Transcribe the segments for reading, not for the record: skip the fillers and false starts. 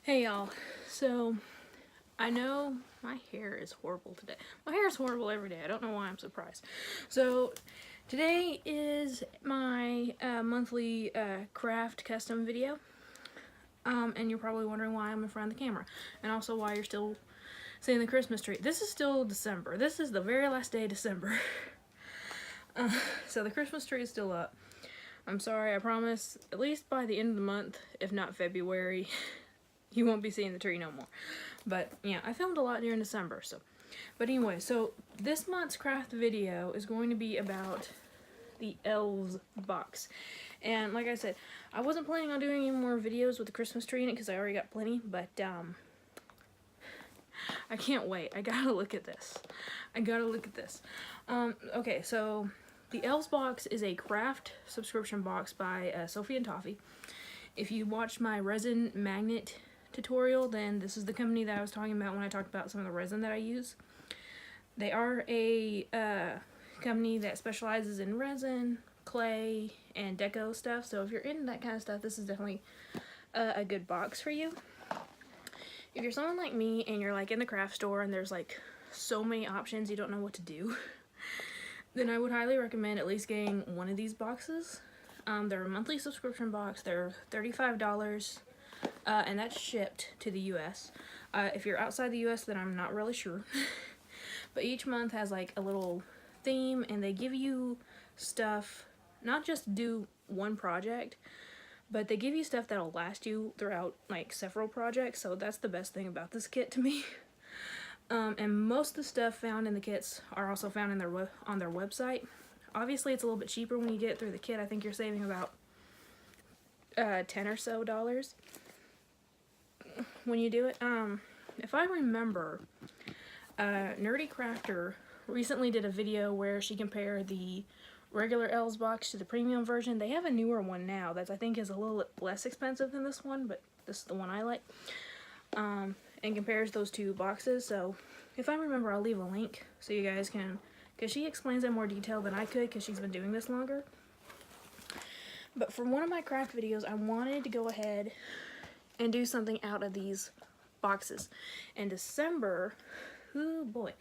Hey y'all, so I know my hair is horrible today. My hair is horrible every day. I don't know why I'm surprised. So today is my monthly craft custom video. And you're probably wondering why I'm in front of the camera. And also why you're still seeing the Christmas tree. This is still December. This is the very last day of December. So the Christmas tree is still up. I'm sorry, I promise, at least by the end of the month, if not February, you won't be seeing the tree no more. But yeah, I filmed a lot during December, so. But anyway, so this month's craft video is going to be about the Elves box. And like I said, I wasn't planning on doing any more videos with the Christmas tree in it because I already got plenty, but I can't wait. I gotta look at this. Okay, so the Elves box is a craft subscription box by Sophie and Toffee. If you watched my resin magnet tutorial, then this is the company that I was talking about when I talked about some of the resin that I use. They are a company that specializes in resin, clay, and deco stuff, so if you're into that kind of stuff, this is definitely a good box for you. If you're someone like me and you're like in the craft store and there's like so many options you don't know what to do, then I would highly recommend at least getting one of these boxes. They're a monthly subscription box. They're $35, and that's shipped to the US. If you're outside the US, then I'm not really sure. But each month has like a little theme, and they give you stuff, not just to do one project, but they give you stuff that'll last you throughout like several projects, so that's the best thing about this kit to me. And most of the stuff found in the kits are also found in on their website. Obviously, it's a little bit cheaper when you get it through the kit. I think you're saving about $10 or so when you do it. If I remember, Nerdy Crafter recently did a video where she compared the regular Elves box to the premium version. They have a newer one now that I think is a little less expensive than this one, but this is the one I like. And compares those two boxes. So if I remember, I'll leave a link so you guys can, because she explains in more detail than I could because she's been doing this longer. But for one of my craft videos, I wanted to go ahead and do something out of these boxes. And December, oh boy,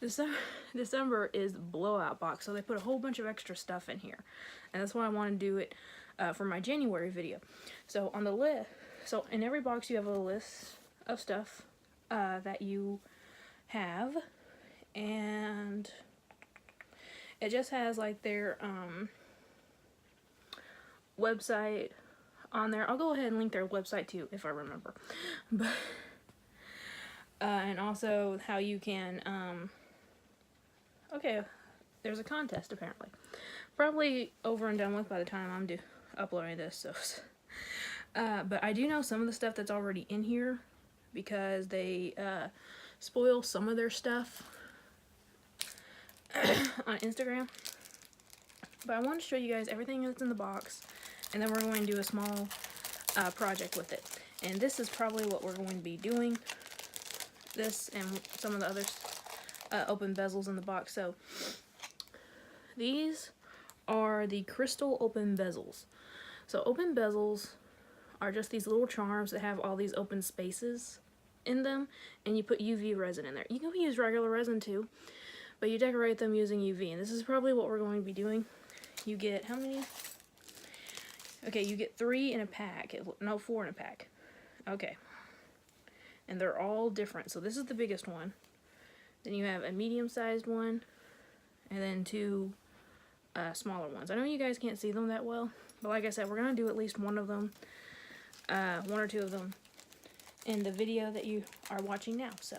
December is blowout box, so they put a whole bunch of extra stuff in here, and that's why I want to do it for my January video. So on the list, so in every box you have a list of stuff that you have, and it just has like their website on there. I'll go ahead and link their website too if I remember. But and also how you can okay, there's a contest apparently. Probably over and done with by the time I'm uploading this, so but I do know some of the stuff that's already in here because they spoil some of their stuff on Instagram. But I want to show you guys everything that's in the box, and then we're going to do a small project with it. And this is probably what we're going to be doing. This and some of the other open bezels in the box. So these are the crystal open bezels. So open bezels are just these little charms that have all these open spaces in them, and you put UV resin in there. You can use regular resin too, but you decorate them using UV, and this is probably what we're going to be doing. You get how many? Okay, you get 3 in a pack. No, 4 in a pack. Okay. And they're all different. So this is the biggest one. Then you have a medium-sized one, and then 2 smaller ones. I know you guys can't see them that well, but like I said, we're going to do at least one of them, 1 or 2 of them, in the video that you are watching now. So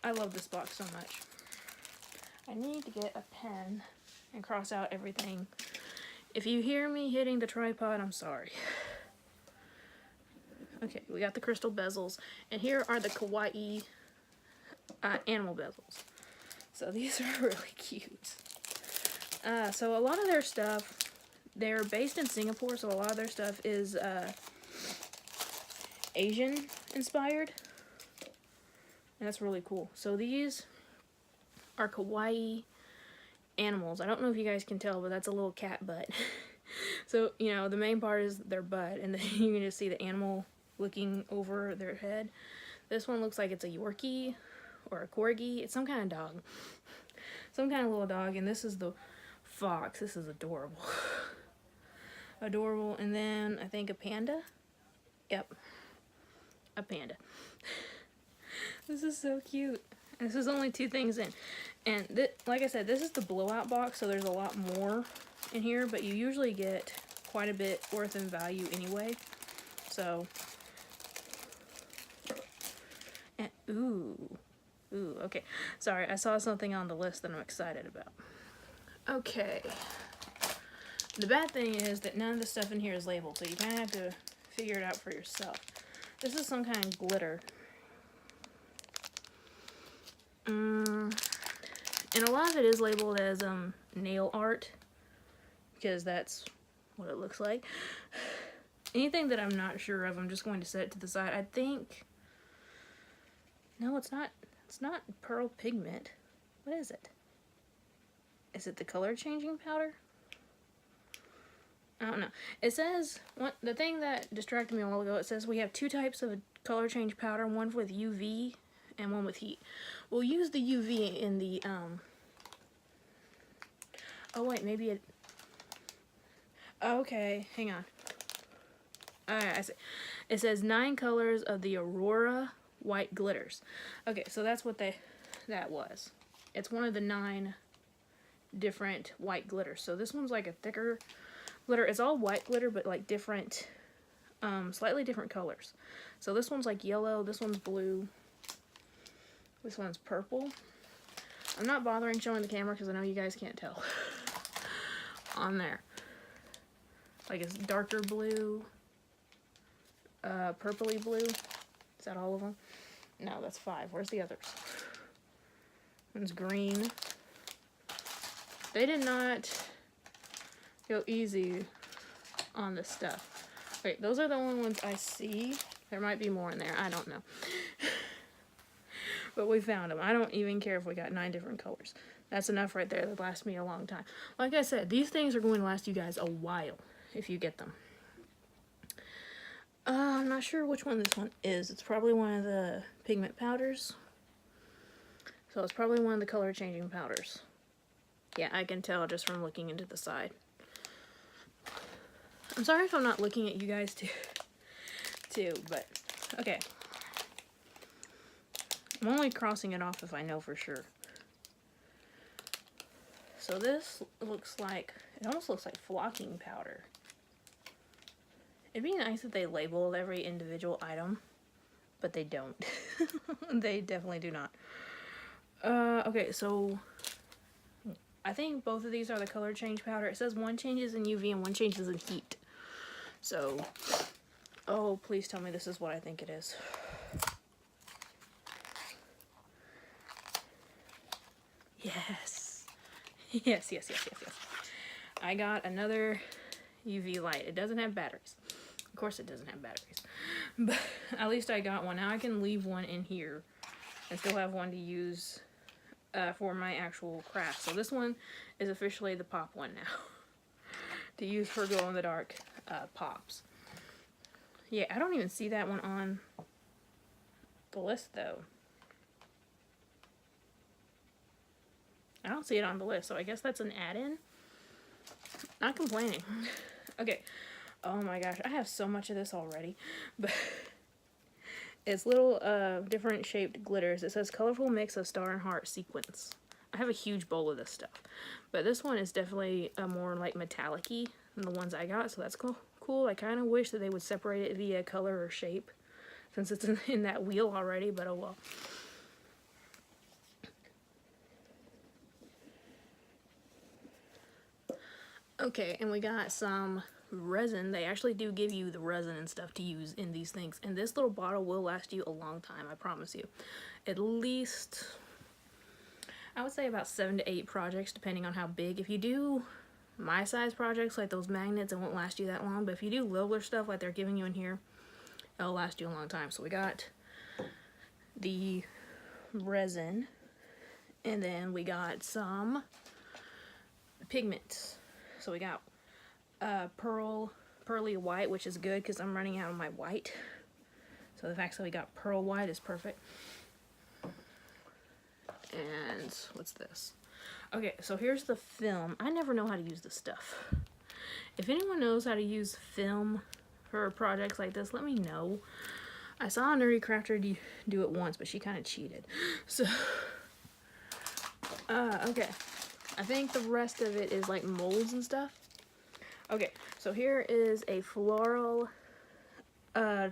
I love this box so much. I need to get a pen and cross out everything. If you hear me hitting the tripod, I'm sorry. Okay, we got the crystal bezels, and here are the kawaii animal bezels. So these are really cute. So a lot of their stuff, they're based in Singapore, so a lot of their stuff is Asian inspired, and that's really cool. So these are kawaii animals. I don't know if you guys can tell, but that's a little cat butt. So, you know, the main part is their butt, and then you can just see the animal looking over their head. This one looks like it's a Yorkie or a Corgi. It's some kind of dog. Some kind of little dog, and this is the fox. This is adorable. Adorable. And then I think a panda. Yep. A panda. This is so cute. This is only 2 things in. And like I said, this is the blowout box, so there's a lot more in here, but you usually get quite a bit worth in value anyway. So, and, ooh, okay. Sorry, I saw something on the list that I'm excited about. Okay. The bad thing is that none of the stuff in here is labeled, so you kind of have to figure it out for yourself. This is some kind of glitter. And a lot of it is labeled as nail art, because that's what it looks like. Anything that I'm not sure of, I'm just going to set it to the side. I think, no, it's not pearl pigment. What is it? Is it the color changing powder? I don't know. It says, the thing that distracted me a while ago, it says we have 2 types of color change powder, one with UV and one with heat. We'll use the UV in the, oh wait, maybe it, okay, hang on. Alright, I see. It says 9 colors of the Aurora white glitters. Okay, so that's what that was. It's one of the 9 different white glitters. So this one's like a thicker glitter. It's all white glitter, but like different, slightly different colors. So this one's like yellow, this one's blue, this one's purple. I'm not bothering showing the camera because I know you guys can't tell on there. Like it's darker blue, purpley blue. Is that all of them? No, that's 5. Where's the others? One's green. They did not go easy on this stuff. Wait, those are the only ones I see. There might be more in there. I don't know. But we found them. I don't even care if we got 9 different colors. That's enough right there. That lasts me a long time. Like I said, these things are going to last you guys a while if you get them. I'm not sure which one this one is. It's probably one of the pigment powders. So it's probably one of the color changing powders. Yeah, I can tell just from looking into the side. I'm sorry if I'm not looking at you guys too, but okay. I'm only crossing it off if I know for sure. So this looks like, it almost looks like flocking powder. It'd be nice if they labeled every individual item, but they don't. They definitely do not. Okay, so I think both of these are the color change powder. It says one changes in UV and one changes in heat. So, oh, please tell me this is what I think it is. Yes. Yes. I got another UV light. It doesn't have batteries. Of course it doesn't have batteries. But at least I got one. Now I can leave one in here and still have one to use for my actual craft. So this one is officially the pop one now. To use for glow-in-the-dark pops. Yeah, I don't even see that one on the list though. I don't see it on the list, so I guess that's an add-in. Not complaining. Okay. Oh my gosh, I have so much of this already. But it's little different shaped glitters. It says colorful mix of star and heart sequins. I have a huge bowl of this stuff. But this one is definitely more like metallic-y than the ones I got, so that's cool. I kind of wish that they would separate it via color or shape, since it's in that wheel already, but oh well. Okay, and we got some resin. They actually do give you the resin and stuff to use in these things, and this little bottle will last you a long time, I promise you. At least, I would say about 7 to 8 projects, depending on how big. If you do my size projects, like those magnets, it won't last you that long, but if you do littler stuff like they're giving you in here, it'll last you a long time. So we got the resin, and then we got some pigments. So we got pearly white, which is good because I'm running out of my white. So the fact that we got pearl white is perfect. And what's this? Okay, so here's the film. I never know how to use this stuff. If anyone knows how to use film for projects like this, let me know. I saw a nerdy crafter do it once, but she kind of cheated. So, okay. I think the rest of it is like molds and stuff. Okay, so here is a floral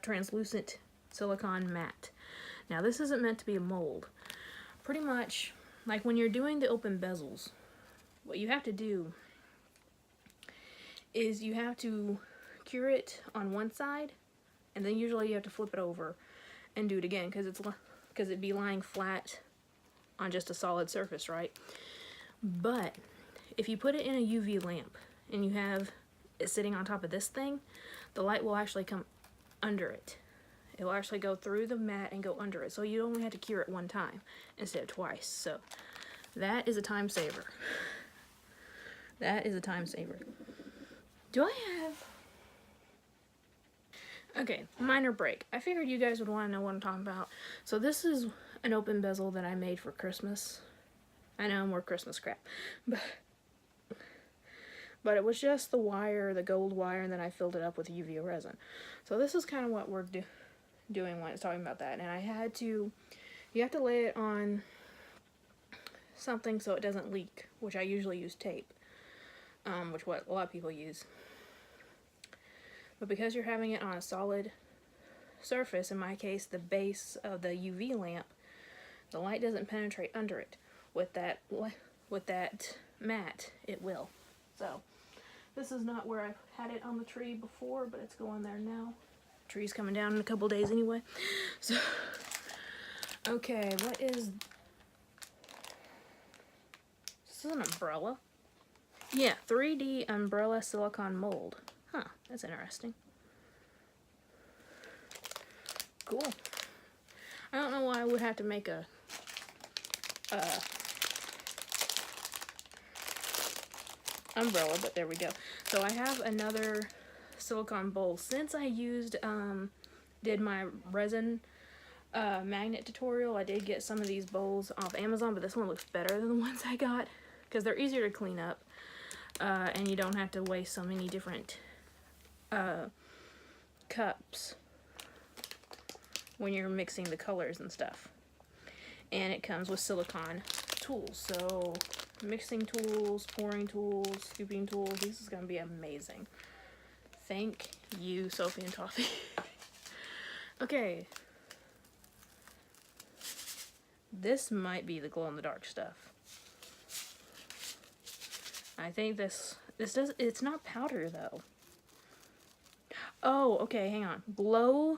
translucent silicone mat. Now this isn't meant to be a mold. Pretty much, like when you're doing the open bezels, what you have to do is you have to cure it on one side, and then usually you have to flip it over and do it again because it'd be lying flat on just a solid surface, right? But if you put it in a UV lamp and you have it sitting on top of this thing, the light will actually come under it. It will actually go through the mat and go under it, so you only have to cure it one time instead of twice. So that is a time saver. That is a time saver. Do I have... Okay, minor break. I figured you guys would want to know what I'm talking about. So this is an open bezel that I made for Christmas. I know, more Christmas crap. But it was just the wire, the gold wire, and then I filled it up with UV resin. So this is kind of what we're doing when it's talking about that. And I had to... You have to lay it on something so it doesn't leak, which I usually use tape. Which what a lot of people use. But because you're having it on a solid surface, in my case the base of the UV lamp, the light doesn't penetrate under it. With that mat, it will. So this is not where I had it on the tree before, but it's going there now. Tree's coming down in a couple days anyway. So okay, what is this? Is an umbrella. Yeah, 3D umbrella silicone mold. Huh, that's interesting. Cool. I don't know why I would have to make a umbrella, but there we go. So I have another silicone bowl. Since I did my resin magnet tutorial, I did get some of these bowls off Amazon, but this one looks better than the ones I got because they're easier to clean up. And you don't have to waste so many different cups when you're mixing the colors and stuff. And it comes with silicone tools, so mixing tools, pouring tools, scooping tools. This is going to be amazing. Thank you, Sophie and Toffee. Okay. This might be the glow-in-the-dark stuff. I think this does, it's not powder though. Oh, okay, hang on. Glow,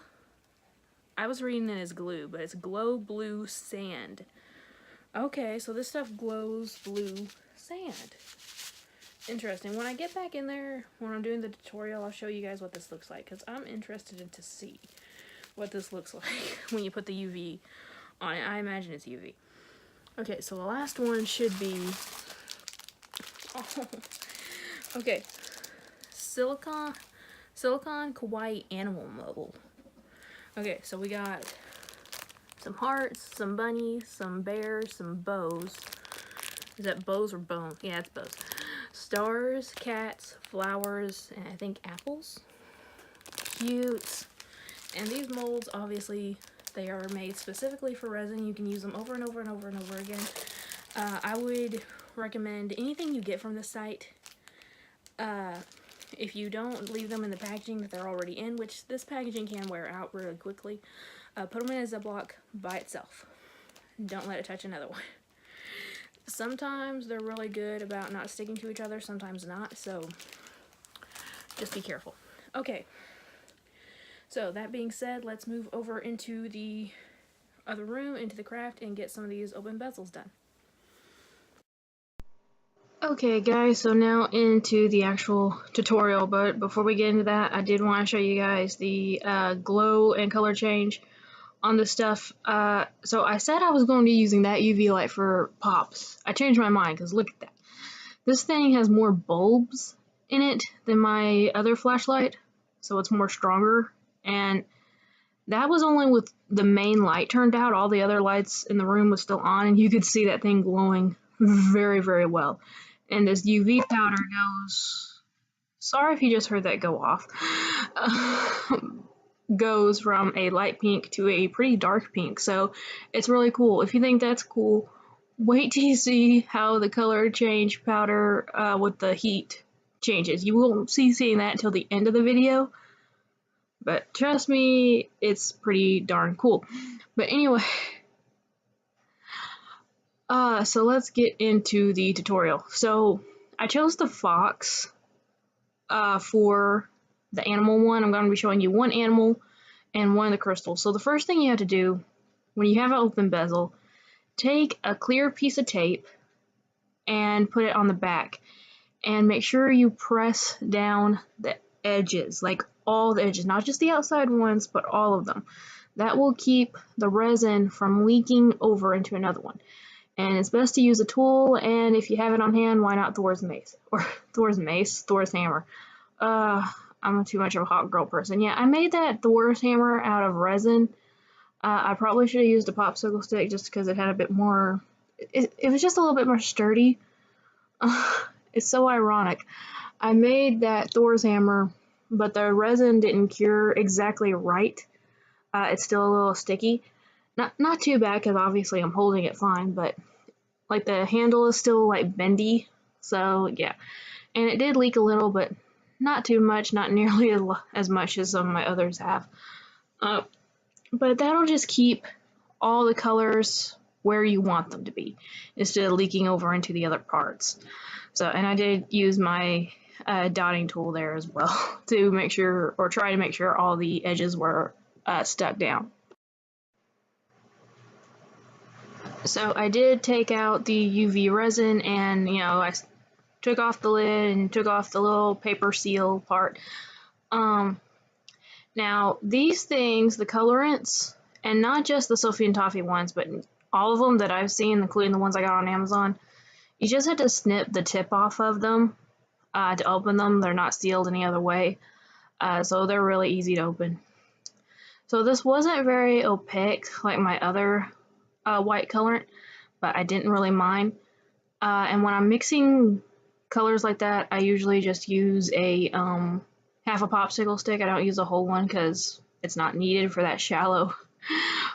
I was reading it as glue, but it's glow blue sand. Okay, so this stuff glows blue sand. Interesting. When I get back in there, when I'm doing the tutorial, I'll show you guys what this looks like, because I'm interested to see what this looks like when you put the UV on it. I imagine it's UV. Okay, so the last one should be... Oh, okay, silicone kawaii animal mold. Okay, so we got some hearts, some bunnies, some bears, some bows. Is that bows or bones? Yeah, it's bows. Stars, cats, flowers, and I think apples. Cute. And these molds, obviously, they are made specifically for resin. You can use them over and over and over and over again. I would recommend anything you get from this site. If you don't, leave them in the packaging that they're already in, which this packaging can wear out really quickly. Put them in a Ziploc by itself. Don't let it touch another one. Sometimes they're really good about not sticking to each other, sometimes not, so just be careful. Okay, so that being said, let's move over into the other room, into the craft, and get some of these open bezels done. Okay guys, so now into the actual tutorial, but before we get into that, I did want to show you guys the glow and color change on this stuff. So I said I was going to be using that UV light for pops. I changed my mind because look at that. This thing has more bulbs in it than my other flashlight, so it's more stronger. And that was only with the main light turned out. All the other lights in the room was still on, and you could see that thing glowing very, very well. And this UV powder goes... Sorry if you just heard that go off. Goes from a light pink to a pretty dark pink, so it's really cool. If you think that's cool, wait till you see how the color change powder with the heat changes. You won't see seeing that until the end of the video, but trust me, it's pretty darn cool. But anyway, so let's get into the tutorial. So I chose the fox for the animal one. I'm going to be showing you one animal and one of the crystals. So the first thing you have to do when you have an open bezel, take a clear piece of tape and put it on the back, and make sure you press down the edges, like all the edges, not just the outside ones, but all of them. That will keep the resin from leaking over into another one. And it's best to use a tool, and if you have it on hand, why not Thor's mace? Or Thor's hammer. I'm too much of a hot girl person. Yeah, I made that Thor's hammer out of resin. I probably should have used a popsicle stick just because it had a bit more... It was just a little bit more sturdy. It's so ironic. I made that Thor's hammer, but the resin didn't cure exactly right. It's still a little sticky. Not too bad, because obviously I'm holding it fine, but like the handle is still like bendy, so yeah. And it did leak a little, but not too much, not nearly as much as some of my others have. But that'll just keep all the colors where you want them to be, instead of leaking over into the other parts. So, and I did use my dotting tool there as well to make sure, or try to make sure all the edges were stuck down. So I did take out the UV resin, and I took off the lid and took off the little paper seal part. Now these things, the colorants, and not just the Sophie and Toffee ones, but all of them that I've seen, including the ones I got on Amazon, you just have to snip the tip off of them to open them. They're not sealed any other way, so they're really easy to open. So this wasn't very opaque like my other white colorant, but I didn't really mind. And when I'm mixing colors like that, I usually just use a half a popsicle stick. I don't use a whole one because it's not needed for that shallow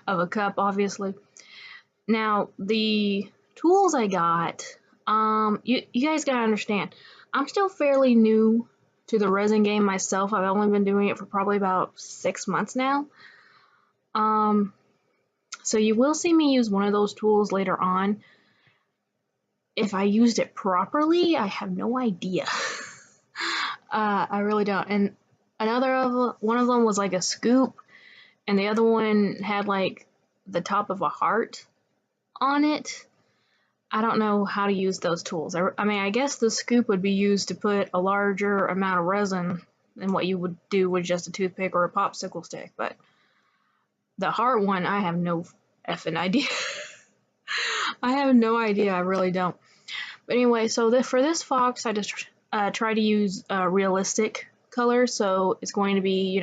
of a cup, obviously. Now, the tools I got, you guys gotta understand, I'm still fairly new to the resin game myself. I've only been doing it for probably about 6 months now. So you will see me use one of those tools later on. If I used it properly, I have no idea. I really don't. And one of them was like a scoop, and the other one had like the top of a heart on it. I don't know how to use those tools. I mean, I guess the scoop would be used to put a larger amount of resin than what you would do with just a toothpick or a popsicle stick, but the heart one, I have no effing idea. I have no idea, I really don't. But anyway, so for this fox, I just try to use realistic colors, so it's going to be,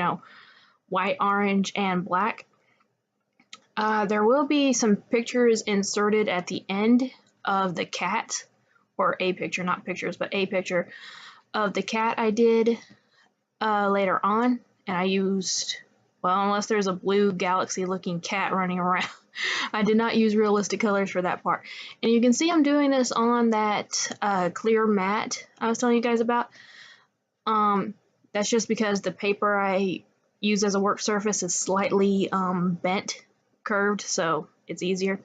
white, orange, and black. There will be some pictures inserted at the end of the cat, or a picture, not pictures, but a picture of the cat I did later on, and I used, well, unless there's a blue galaxy looking cat running around, I did not use realistic colors for that part. And you can see I'm doing this on that clear mat I was telling you guys about. That's just because the paper I use as a work surface is slightly bent, curved, so it's easier.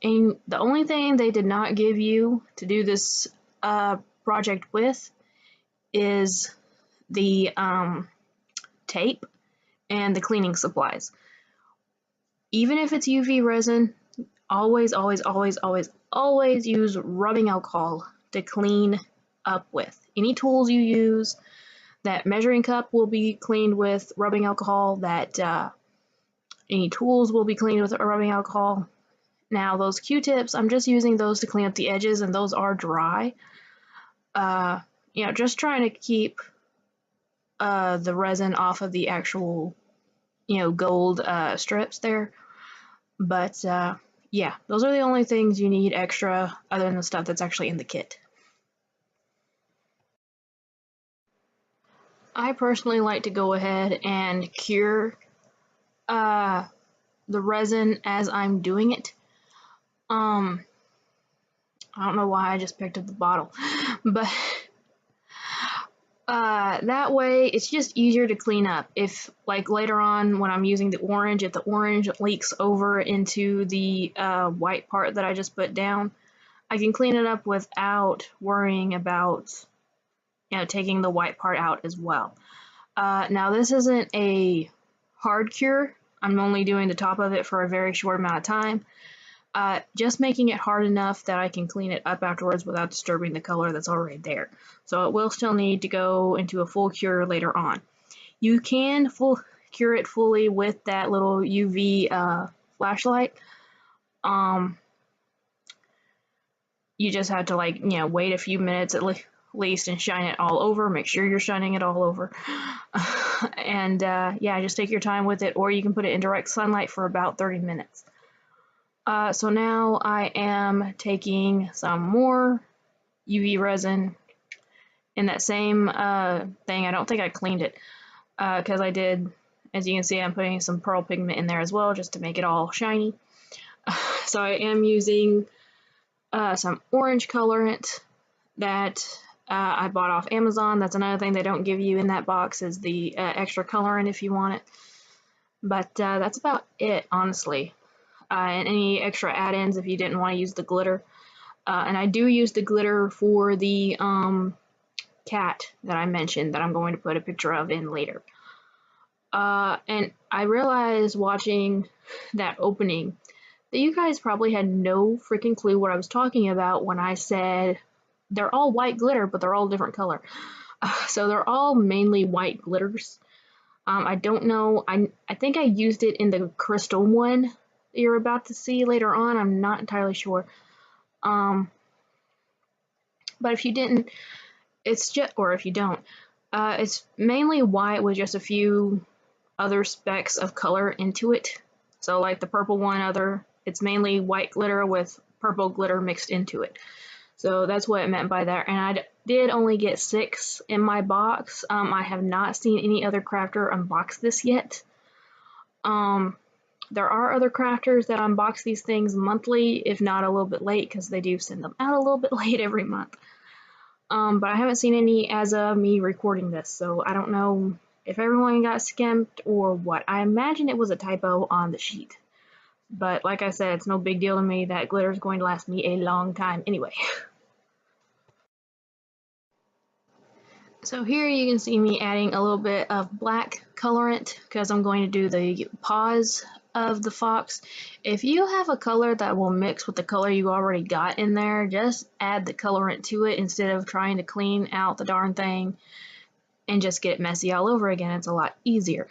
And the only thing they did not give you to do this project with is the tape and the cleaning supplies. Even if it's UV resin, always, always, always, always, always use rubbing alcohol to clean up with. Any tools you use, that measuring cup will be cleaned with rubbing alcohol, that any tools will be cleaned with rubbing alcohol. Now those Q-tips, I'm just using those to clean up the edges, and those are dry. you know, just trying to keep the resin off of the actual, you know, gold strips there. But yeah, those are the only things you need extra other than the stuff that's actually in the kit. I personally like to go ahead and cure the resin as I'm doing it. I don't know why I just picked up the bottle, but that way it's just easier to clean up. If like later on when I'm using the orange, if the orange leaks over into the white part that I just put down, I can clean it up without worrying about, you know, taking the white part out as well. Now this isn't a hard cure. I'm only doing the top of it for a very short amount of time. Just making it hard enough that I can clean it up afterwards without disturbing the color that's already there. So it will still need to go into a full cure later on. You can cure it fully with that little UV flashlight. You just have to, like, you know, wait a few minutes at least and shine it all over. Make sure you're shining it all over. And yeah, just take your time with it, or you can put it in direct sunlight for about 30 minutes. So now I am taking some more UV resin in that same thing. I don't think I cleaned it because I did, as you can see, I'm putting some pearl pigment in there as well just to make it all shiny. So I am using some orange colorant that I bought off Amazon. That's another thing they don't give you in that box, is the extra colorant if you want it. But that's about it, honestly. And any extra add-ins if you didn't want to use the glitter. And I do use the glitter for the cat that I mentioned that I'm going to put a picture of in later. And I realized watching that opening that you guys probably had no freaking clue what I was talking about when I said they're all white glitter, but they're all different color. So they're all mainly white glitters. I don't know. I think I used it in the crystal one that you're about to see later on. I'm not entirely sure. But if you didn't, it's just, or if you don't, it's mainly white with just a few other specks of color into it. So like the purple one, it's mainly white glitter with purple glitter mixed into it. So that's what it meant by that. And I did only get 6 in my box. I have not seen any other crafter unbox this yet. There are other crafters that unbox these things monthly, if not a little bit late, because they do send them out a little bit late every month. But I haven't seen any as of me recording this, so I don't know if everyone got skimped or what. I imagine it was a typo on the sheet. But like I said, it's no big deal to me. That glitter is going to last me a long time anyway. So here you can see me adding a little bit of black colorant because I'm going to do the paws of the fox. If you have a color that will mix with the color you already got in there, just add the colorant to it instead of trying to clean out the darn thing and just get it messy all over again. It's a lot easier.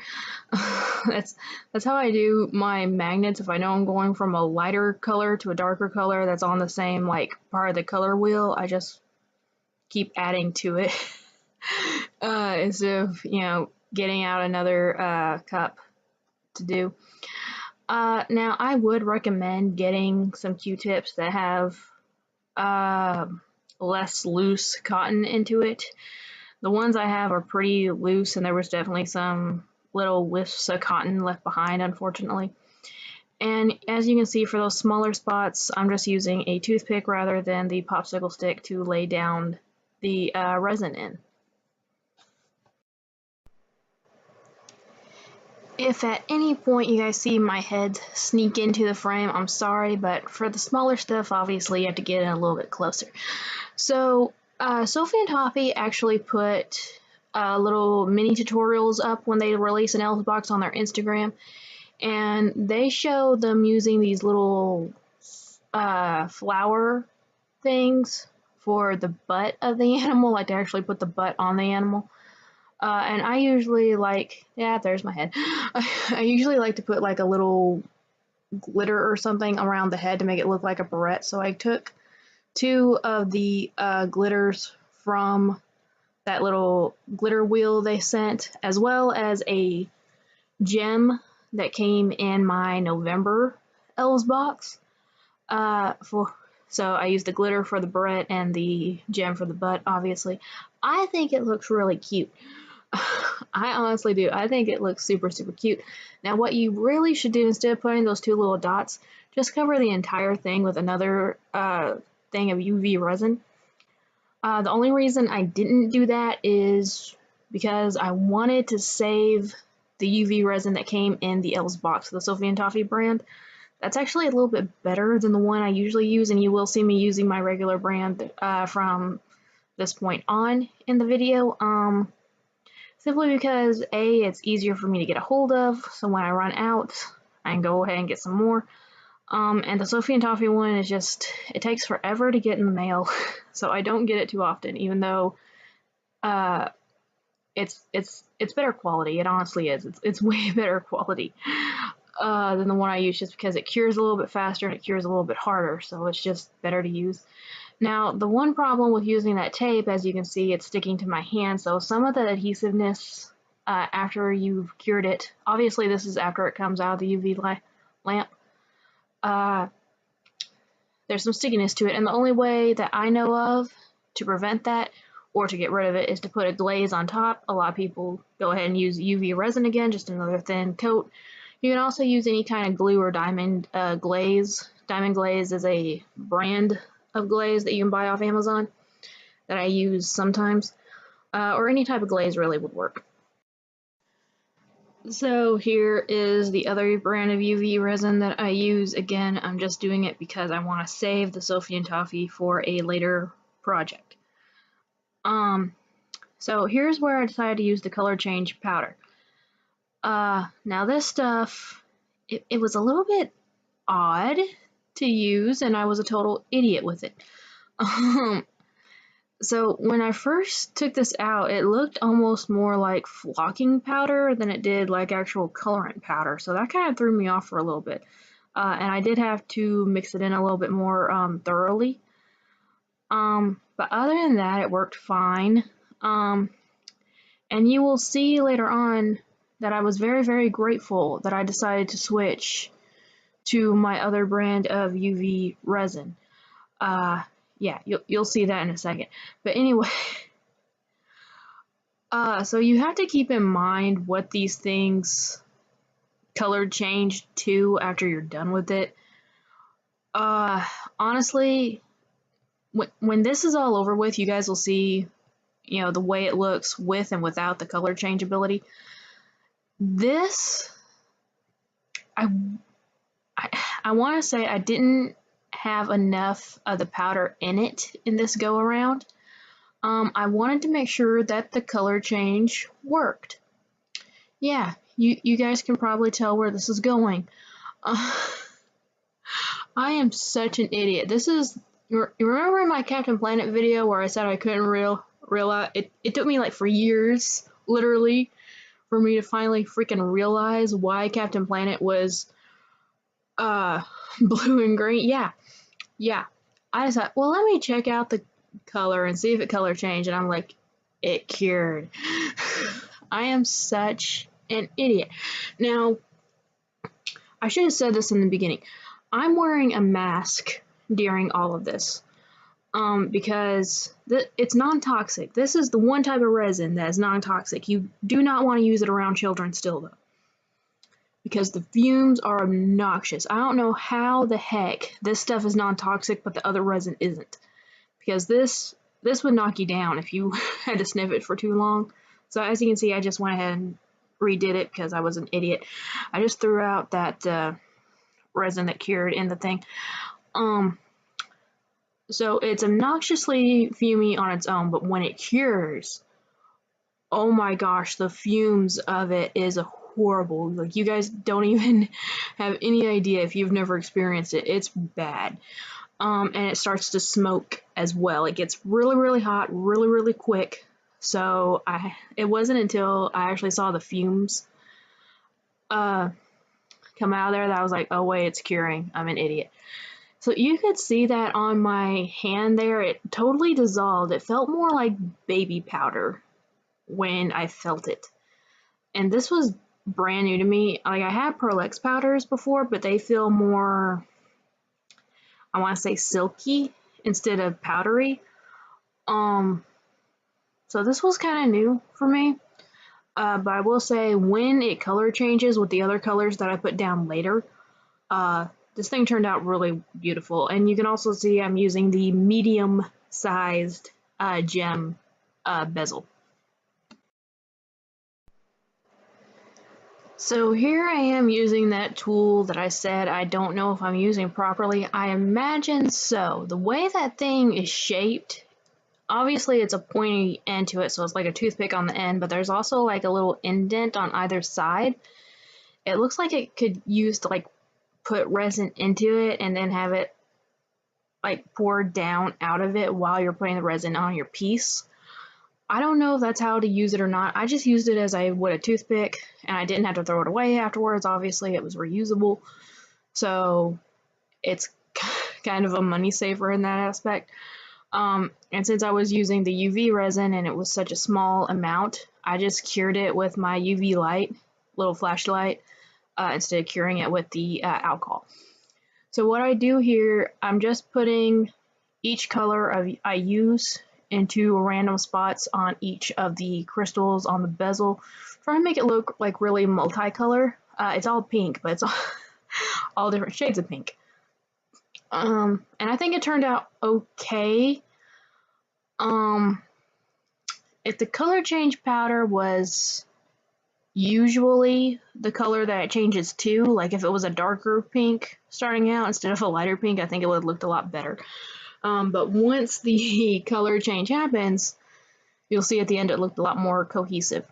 That's how I do my magnets. If I know I'm going from a lighter color to a darker color that's on the same like part of the color wheel, I just keep adding to it instead of, you know, getting out another cup to do. Now I would recommend getting some Q-tips that have less loose cotton into it. The ones I have are pretty loose, and there was definitely some little wisps of cotton left behind, unfortunately. And as you can see, for those smaller spots, I'm just using a toothpick rather than the popsicle stick to lay down the resin in. If at any point you guys see my head sneak into the frame, I'm sorry, but for the smaller stuff, obviously you have to get in a little bit closer. So Sophie and Toffee actually put little mini tutorials up when they release an Elves box on their Instagram, and they show them using these little flower things for the butt of the animal, like to actually put the butt on the animal. And I usually like, yeah, there's my head. I usually like to put like a little glitter or something around the head to make it look like a barrette. So I took 2 of the glitters from that little glitter wheel they sent, as well as a gem that came in my November Elves box. For So I used the glitter for the barrette and the gem for the butt, obviously. I think it looks really cute. I honestly do. I think it looks super, super cute. Now, what you really should do instead of putting those two little dots, just cover the entire thing with another thing of UV resin. The only reason I didn't do that is because I wanted to save the UV resin that came in the Elves box, the Sophie and Toffee brand. That's actually a little bit better than the one I usually use, and you will see me using my regular brand from this point on in the video. Simply because A, it's easier for me to get a hold of, so when I run out, I can go ahead and get some more. And the Sophie and Toffee one is just, it takes forever to get in the mail, so I don't get it too often, even though it's better quality. It honestly is. It's way better quality than the one I use, just because it cures a little bit faster and it cures a little bit harder, so it's just better to use. Now, the one problem with using that tape, as you can see, it's sticking to my hand, so some of the adhesiveness after you've cured it, obviously this is after it comes out of the UV lamp, there's some stickiness to it, and the only way that I know of to prevent that or to get rid of it is to put a glaze on top. A lot of people go ahead and use UV resin again, just another thin coat. You can also use any kind of glue or diamond glaze. Diamond glaze is a brand of glaze that you can buy off Amazon that I use sometimes, or any type of glaze really would work. So here is the other brand of UV resin that I use. Again, I'm just doing it because I want to save the Sophie and Toffee for a later project. So here's where I decided to use the color change powder. Now this stuff, it was a little bit odd to use, and I was a total idiot with it. So when I first took this out, it looked almost more like flocking powder than it did like actual colorant powder. So that kind of threw me off for a little bit. And I did have to mix it in a little bit more thoroughly. But other than that, it worked fine. And you will see later on that I was very, very grateful that I decided to switch to my other brand of UV resin. Yeah, you'll see that in a second. But anyway, so you have to keep in mind what these things color change to after you're done with it. Honestly, when this is all over with, you guys will see, you know, the way it looks with and without the color change ability. This, I want to say I didn't have enough of the powder in it in this go around. I wanted to make sure that the color change worked. Yeah, you guys can probably tell where this is going. I am such an idiot. This is, you remember in my Captain Planet video where I said I couldn't realize, it took me like for years, literally, for me to finally freaking realize why Captain Planet was blue and green. Yeah. I just thought, well, let me check out the color and see if it color changed, and I'm like, it cured. I am such an idiot. Now, I should have said this in the beginning. I'm wearing a mask during all of this because it's non-toxic. This is the one type of resin that is non-toxic. You do not want to use it around children still, though, because the fumes are obnoxious. I don't know how the heck this stuff is non-toxic, but the other resin isn't. Because this would knock you down if you had to sniff it for too long. So as you can see, I just went ahead and redid it because I was an idiot. I just threw out that resin that cured in the thing. So it's obnoxiously fumey on its own, but when it cures, oh my gosh, the fumes of it is horrible. Like, you guys don't even have any idea if you've never experienced it. It's bad. And it starts to smoke as well. It gets really, really hot, really, really quick. So it wasn't until I actually saw the fumes come out of there that I was like, oh wait, it's curing. I'm an idiot. So you could see that on my hand there, it totally dissolved. It felt more like baby powder when I felt it. And this was brand new to me. Like, I had Pearl X powders before, but they feel more, I want to say, silky instead of powdery. So this was kind of new for me. But I will say, when it color changes with the other colors that I put down later, this thing turned out really beautiful. And you can also see I'm using the medium-sized gem bezel. So here I am using that tool that I said I don't know if I'm using properly. I imagine so. The way that thing is shaped, obviously it's a pointy end to it, so it's like a toothpick on the end, but there's also like a little indent on either side. It looks like it could use to like put resin into it and then have it like poured down out of it while you're putting the resin on your piece. I don't know if that's how to use it or not. I just used it as I would a toothpick, and I didn't have to throw it away afterwards. Obviously, it was reusable, so it's kind of a money saver in that aspect. And since I was using the UV resin and it was such a small amount, I just cured it with my UV light, little flashlight, instead of curing it with the alcohol. So what I do here, I'm just putting each color I use into random spots on each of the crystals on the bezel, trying to make it look like really multicolor. It's all pink, but it's all different shades of pink. And I think it turned out okay. If the color change powder was usually the color that it changes to, like if it was a darker pink starting out instead of a lighter pink, I think it would have looked a lot better. But once the color change happens, you'll see at the end it looked a lot more cohesive.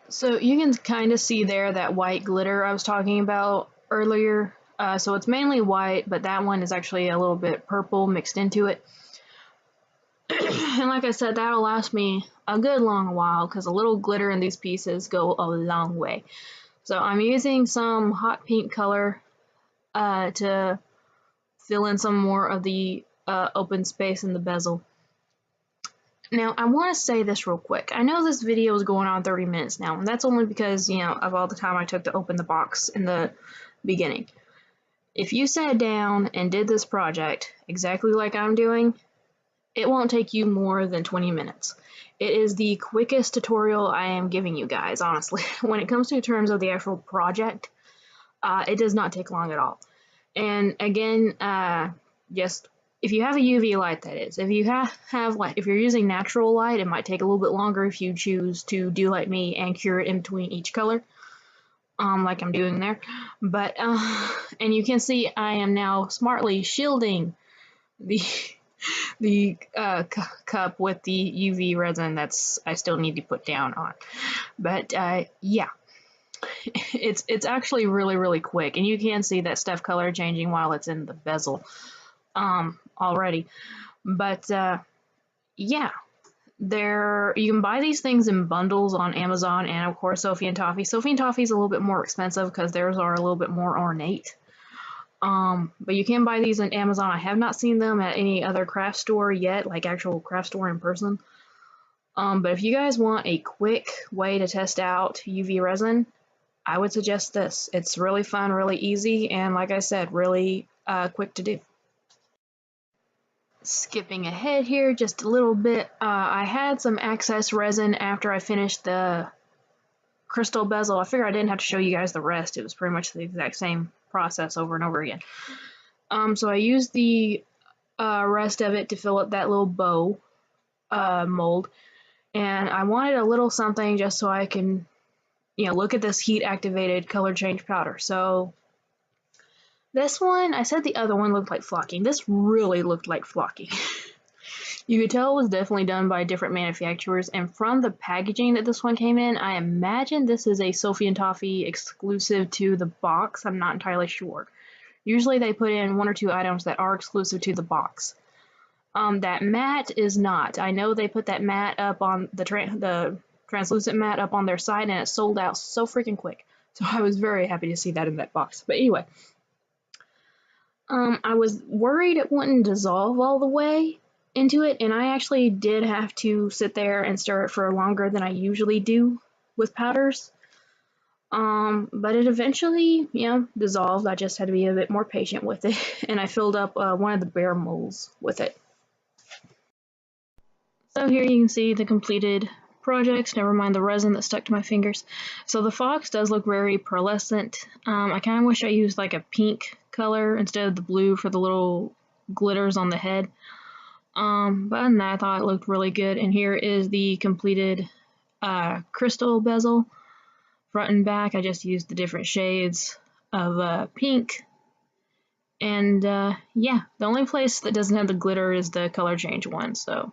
So you can kind of see there that white glitter I was talking about earlier. So it's mainly white, but that one is actually a little bit purple mixed into it. And like I said, that'll last me a good long while because a little glitter in these pieces go a long way. So I'm using some hot pink color to fill in some more of the open space in the bezel. Now, I want to say this real quick. I know this video is going on 30 minutes now, and that's only because, you know, of all the time I took to open the box in the beginning. If you sat down and did this project exactly like I'm doing, it won't take you more than 20 minutes. It is the quickest tutorial I am giving you guys, honestly. When it comes to terms of the actual project, it does not take long at all. And again, just if you have a UV light, that is. If you have like, if you're using natural light, it might take a little bit longer if you choose to do like me and cure it in between each color, like I'm doing there. But and you can see I am now smartly shielding the cup with the UV resin that's I still need to put down on. But yeah. It's actually really quick, and you can see that stuff color changing while it's in the bezel already. But yeah, you can buy these things in bundles on Amazon and of course Sophie and Toffee. Sophie and Toffee is a little bit more expensive because theirs are a little bit more ornate. But you can buy these on Amazon. I have not seen them at any other craft store yet, like actual craft store in person. But if you guys want a quick way to test out UV resin, I would suggest this. It's really fun, really easy, and like I said, really quick to do. Skipping ahead here just a little bit, I had some excess resin after I finished the crystal bezel. I figured I didn't have to show you guys the rest. It was pretty much the exact same process over and over again. So I used the rest of it to fill up that little bow mold, and I wanted a little something just so I can, you know, look at this heat activated color change powder. So this one, I said the other one looked like flocking. This really looked like flocking. You could tell it was definitely done by different manufacturers, and from the packaging that this one came in, I imagine this is a Sophie and Toffee exclusive to the box. I'm not entirely sure. Usually they put in one or two items that are exclusive to the box. That mat is not. I know they put that mat up on the translucent mat up on their site, and it sold out so freaking quick. So I was very happy to see that in that box. But anyway, I was worried it wouldn't dissolve all the way into it, and I actually did have to sit there and stir it for longer than I usually do with powders. But it eventually, dissolved. I just had to be a bit more patient with it, and I filled up one of the bear molds with it. So here you can see the completed projects, never mind the resin that stuck to my fingers. So the fox does look very pearlescent. I kind of wish I used like a pink color instead of the blue for the little glitters on the head. But other than that, I thought it looked really good. And here is the completed crystal bezel. Front and back, I just used the different shades of pink. And yeah, the only place that doesn't have the glitter is the color change one. So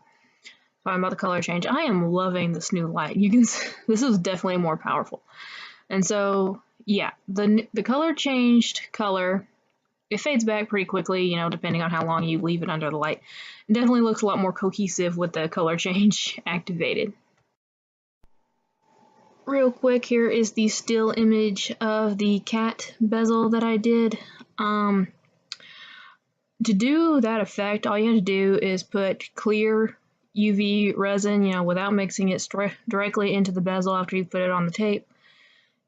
talking about the color change, I am loving this new light. You can see, this is definitely more powerful. And so yeah, the color changed color, it fades back pretty quickly, depending on how long you leave it under the light. It definitely looks a lot more cohesive with the color change activated. Real quick, here is the still image of the cat bezel that I did. To do that effect, all you have to do is put clear UV resin, without mixing it directly into the bezel after you put it on the tape.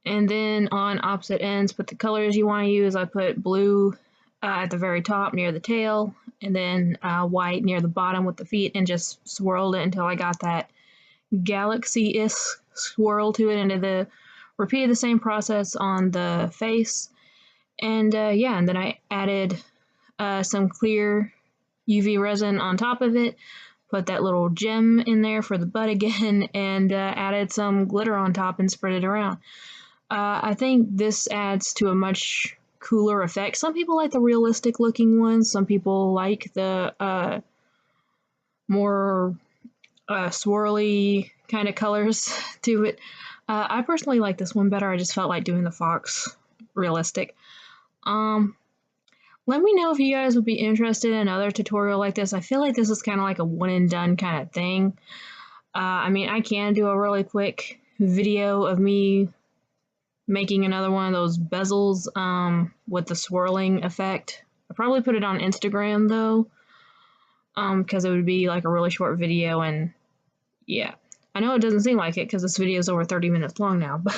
And then on opposite ends, put the colors you want to use. I put blue at the very top near the tail, and then white near the bottom with the feet, and just swirled it until I got that galaxy-ish swirl to it, and repeated the same process on the face. And yeah, and then I added some clear UV resin on top of it, put that little gem in there for the butt again, and added some glitter on top and spread it around. I think this adds to a much cooler effect. Some people like the realistic looking ones, some people like the more swirly kind of colors to it. I personally like this one better. I just felt like doing the fox realistic. Let me know if you guys would be interested in another tutorial like this. I feel like this is kind of like a one and done kind of thing. I mean, I can do a really quick video of me making another one of those bezels with the swirling effect. I'll probably put it on Instagram though, because it would be like a really short video, and yeah. I know it doesn't seem like it because this video is over 30 minutes long now, but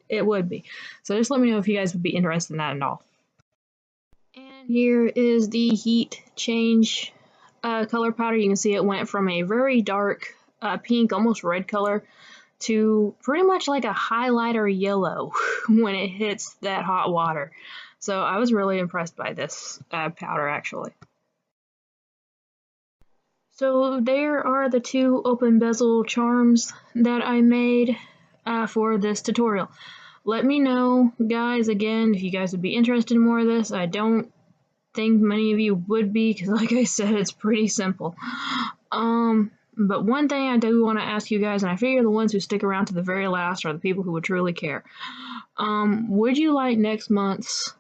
it would be. So just let me know if you guys would be interested in that at all. And here is the heat change color powder. You can see it went from a very dark pink, almost red color, to pretty much like a highlighter yellow when it hits that hot water. So I was really impressed by this powder actually. So there are the two open bezel charms that I made for this tutorial. Let me know, guys, again, if you guys would be interested in more of this. I don't think many of you would be, because like I said, it's pretty simple. But one thing I do want to ask you guys, and I figure the ones who stick around to the very last are the people who would truly care. Would you like next month's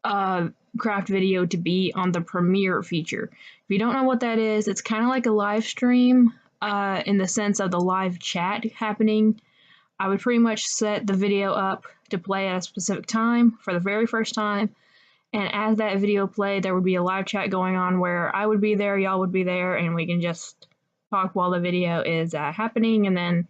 craft video to be on the premiere feature? If you don't know what that is, it's kind of like a live stream in the sense of the live chat happening. I would pretty much set the video up to play at a specific time for the very first time, and as that video played, there would be a live chat going on where I would be there, y'all would be there, and we can just talk while the video is happening, and then,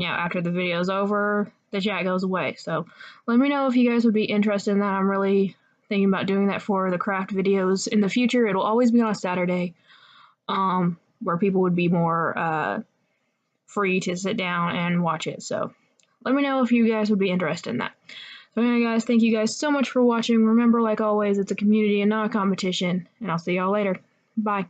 after the video's over, the chat goes away. So let me know if you guys would be interested in that. I'm really thinking about doing that for the craft videos in the future. It'll always be on a Saturday, where people would be more free to sit down and watch it. So let me know if you guys would be interested in that. So anyway, guys, thank you guys so much for watching. Remember, like always, it's a community and not a competition, and I'll see y'all later. Bye.